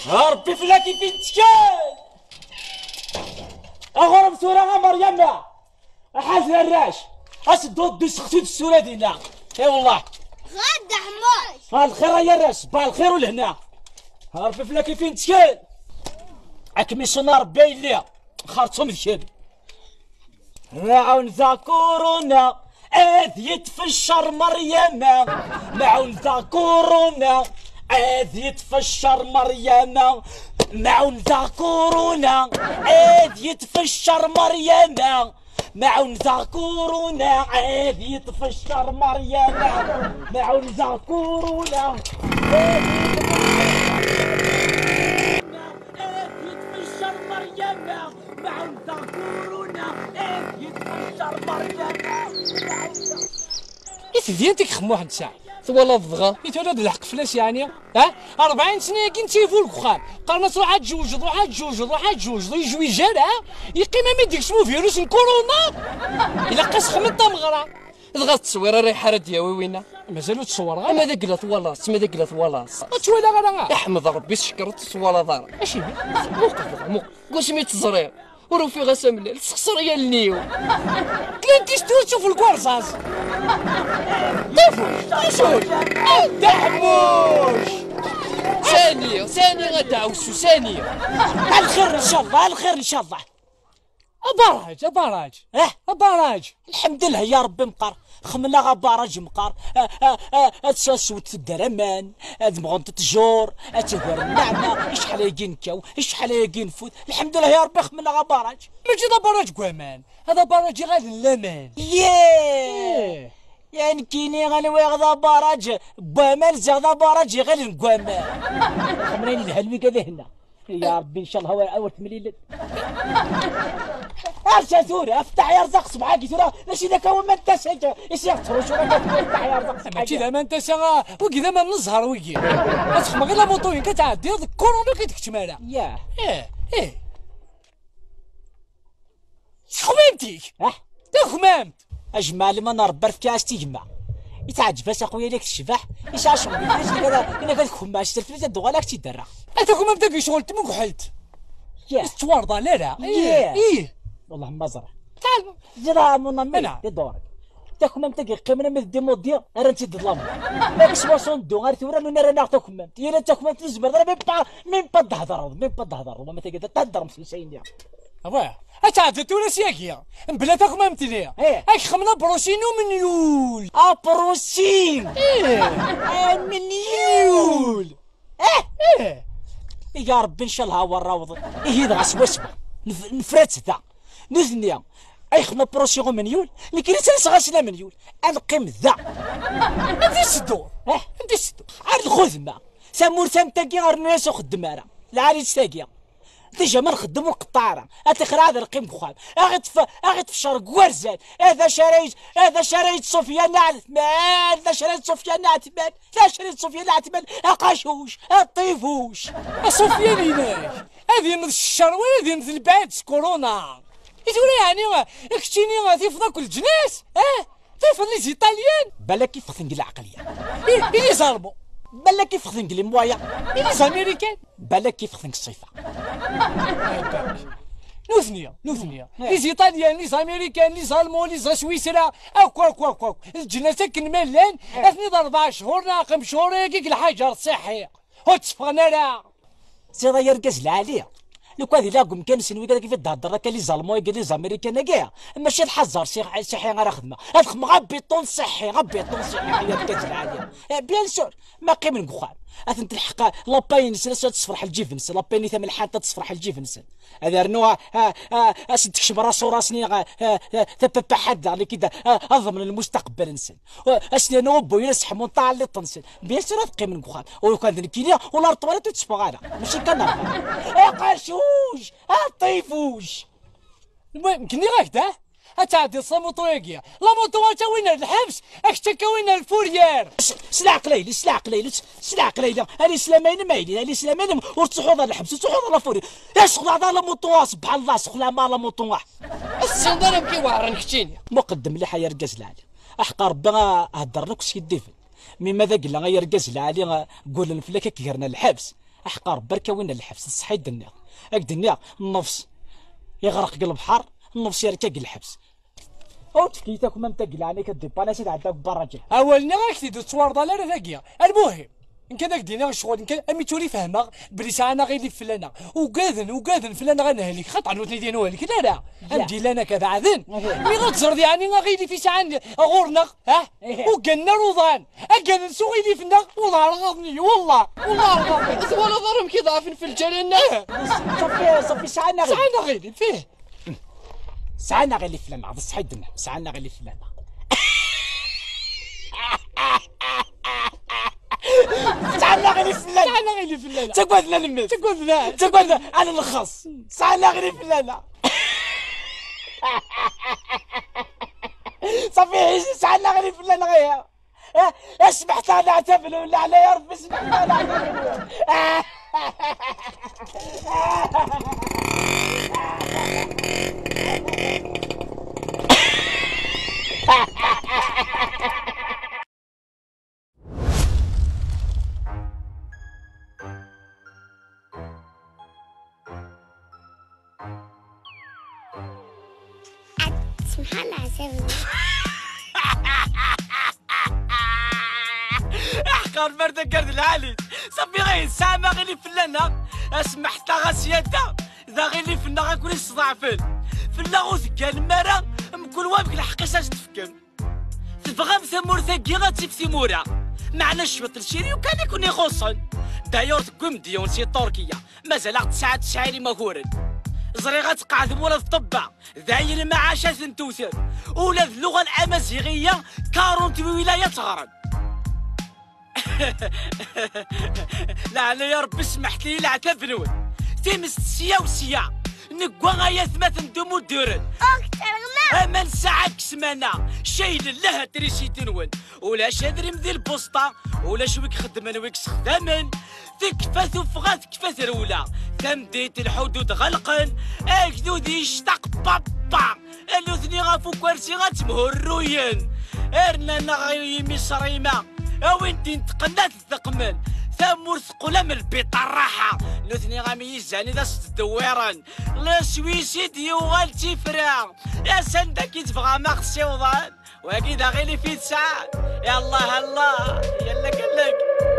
ربي فلاكي فين تشكال اغرب صورة مريم حاز الراش اسدو دو سختو الصورة دينا اي والله غدا حموش الخير يا راش صباح الخير ولهنا ربي فلاكي فين تشكال اكميشنا ربي اللي خرطهم الكل معون ذاكورونا اذيت في الشر مريم معون ذاكورونا اذيت في الشر مريم معون ذاكورونا اذيت في الشر مريم معون ذاكورونا اذيت في الشر مريم معون ذاكورونا اذيت في الشر مريم معون ذاكورونا اذيت في الشر مريم ديالتك خمو واحد الساعه ثوالا الضغا يتولد الحق فلاس يعني 40 سنه كي نتيفو الكخام قالنا روح تجوجد روح تجوجد روح تجوجد يجوي جارع يقيم ما يديك اسمو فيروس الكورونا الا قاس خمنت مغرى دغا التصويره رايحه راه دياوي وينا مازالو تصور اما ذاك لا ثوالاص ما ذاك لا ثوالاص تشويلا غير احمد ربي شكرت تصوالا دار اش موقف قول سميت الزرير ورو في غا ساملال تخسر يا النيو كلانتي شتو تشوف الكورصاص طفوش دحموش ثانية غدعوسو ثانية الخير ان شاء الله الخير ان شاء الله باراج باراج الحمد لله يا ربي مقار خمنا غا باراج مقار تسوت في الدرمان دمغنت تجور تجور النعمه شحال يجي نكاو شحال يجي نفوت الحمد لله يا ربي خمنا غا باراج ماشي هذا باراج كوامان هذا باراج غادي للامان يعني كيني غنوي غدا باراج بوامان زغدا باراج غير نكوامان خمرين الهلمي كذا هنا يا ربي ان شاء الله هو اول تمليل ارجع ثوري افتح يا رزق صبحك ثوري ماشي ذاك هو ما انتش ايش يخسروا شو افتح يا رزق صبحك ماشي ذا ما انتش وكذا ما نزهر ويجي تخمم غير لا موطوين كتعدي كورونا كيتكتمالا ياه ايه خممتيك خممت اجمال ما نربر في كاس تيجمع يتعجباش اخويا ليك الشبح ايش عاشوا بيش انا قال لكم ماشي الفلوس دوغالك تيدرا اتاكم ما بداك شغل تمك وحلت استوارضه لا ايه والله ما زرع تعال جرا منمنا دورك تاكم ما تلقى قيمنا من ديمو ديال راه انت ظلام ما كسواسون دو غير ثورا نرا نعطيكم انت يلا تاكم انت الزبر راه من با تهضر من با تهضر وما تقدر تهضر مسلسين ديال ابا اتعدت ولا سياكيا بلاتك ما متليا اك خمنا بروسينو منيول بروسين منيول يا ربي ان شاء الله هو الروض يهيد غاس وسبه نفرات ذا نثنيا اي خما بروسيغو منيول اللي كاين غاسنا منيول القيم ذا انت الصدور انت الصدور عاد الخدمه سامور سامتاكي غير ناس وخدم انا العالي تاكيا ديجا ما نخدمو القطاره اتخرا هذا القيم بخال اغي تفشر كوارزان هذا شريت سفيان عثمان هذا شريت سفيان عثمان لا شريت سفيان عثمان اقاشوش الطيفوش سفيان هناك هذه من الشر وهذه من البعد كورونا يقول يعني اكتيني تيفضل كل الجناس تيفضل لي ايطاليان بالك كيف تنقل العقليه اللي ظلموا بالك كيف تنقل الموايا اللي امريكان بالك كيف تنقل الصيفه نوثنيا لي ايطاليان لي امريكان لي ظلموا لي سويسرا اكو الجناس كنملان اثني 4 شهور ناقم شهور كيك الحجر الصحي وتصفغنا لا سير يركز العاليه لو كان لا قم كان سنوي كذا كيف تهضر كان لي ظلموا قال لي زامريكان كاع ماشي الحزر صحي غير خدمه الخدمه غير بيطون صحي هي ركز العاليه بيان سور ما قيم نقخام اثنت الحق لاباين تصفرح الجيفنس لاباين ثمن حتى تصفرح الجيفنس هذا رنوها اسد تكشف راسو راسني تبقى حد اللي كذا اضمن المستقبل نسن اسني نوبو ينسح مونطا اللي تنسن بيان سور قيم نقخام ولو كان كينيا ولا رطوله تصفى غادا ماشي كان قاشوش طيفوش المهم كني غاكدا اتعدي صموطو ياكيا لا موطو تا وين الحبس اكتا وين الفوريير سلع قليله هذه سلامين مايلين هذه سلامين وتصحوا ذا الحبس تصحوا ذا الفوري اش خلا ذا لا موطو سبحان الله سخلا ما لا موطو السندره كي واعرن كتيني مقدم لي حيا ركاز العالي احقى ربنا هدر لك سيدي ماذا قلنا غير ركز العالي قول الفلاكه كيرنا الحبس احقار بركه وين الحبس الصحي الدنيا الدنيا النفس يغرق البحر النفس يركق الحبس او تفكيتك ما متقل عليك الديباناسي تاع داك الراجل اولنا غير كتيدو تصوار لا ذاكيا المهم ان كان دينا الشغل ان كان امي تولي فاهمه بلي ساعنا غير فلانا وقاذن فلانا غنهلك خاطر نوتني دينو هلك لا امدي لنا كذا عذن مي غتزرد يعني غير في ساعه غورنا وقلنا رضان اكن نسو غير فينا والله غاضني والله غاضني ولا ضرهم كي ضعفن في الجنه صافي ساعنا غير فيه ساعنا غير فلانا هذا الصحي الدنيا ساعنا غير فلانا ساعنا غير فلانا تقعدنا نمت تقعدنا على الخاص ساعنا غير فلانا صافي ساعنا غير فلانا غير اسمحت انا اعتبل ولا على يا ربي اسمحت انا اعتبل سبحان الله عساوي احقر برد قرد العالي صافي غير سامة غير فلانا اسمحت غاسيادة ذا غير فلنا غاكون يستضعفن فلا غوثكا المرا مكون وابك الحقيسة تفكن تبغى مثمور ثاقي غاتيك ثمورة معنا الشوط الشيري وكان يكون يخصن دايور تقوم ديون سي تركيا مازال 99 مهورن زريغة تقع ثمورة الطبع ذاين المعاشات نتوثر ولا اللغة الأمازيغية 40 ولاية تغرب لا يا ربي سمحت لي العتاب نون تيمس سيا وسيا نقوى غاية ثمات ندومو دورن امان ساعة كسمانا شايل الله تريسي تنون ولا شادري مذي البوسطة ولا شويك خدمن ويك سخدامن تكفى ثفغا تكفى ثرولا تمديت الحدود غلقن اجدود يشتاق بابا اللوثني غافو كوارسي غاتمهروين ارنا نغي مصريمة او انتي نتقنات الثقمن ثمور ثقوله من البيت الراحة لوثني غامي يزاني ذا ستدويرن لا سويسي ديوغال تيفرا يا سندك يتبغى ما خصي وضان واكيد غيلي في تسعة يا الله يلا قالك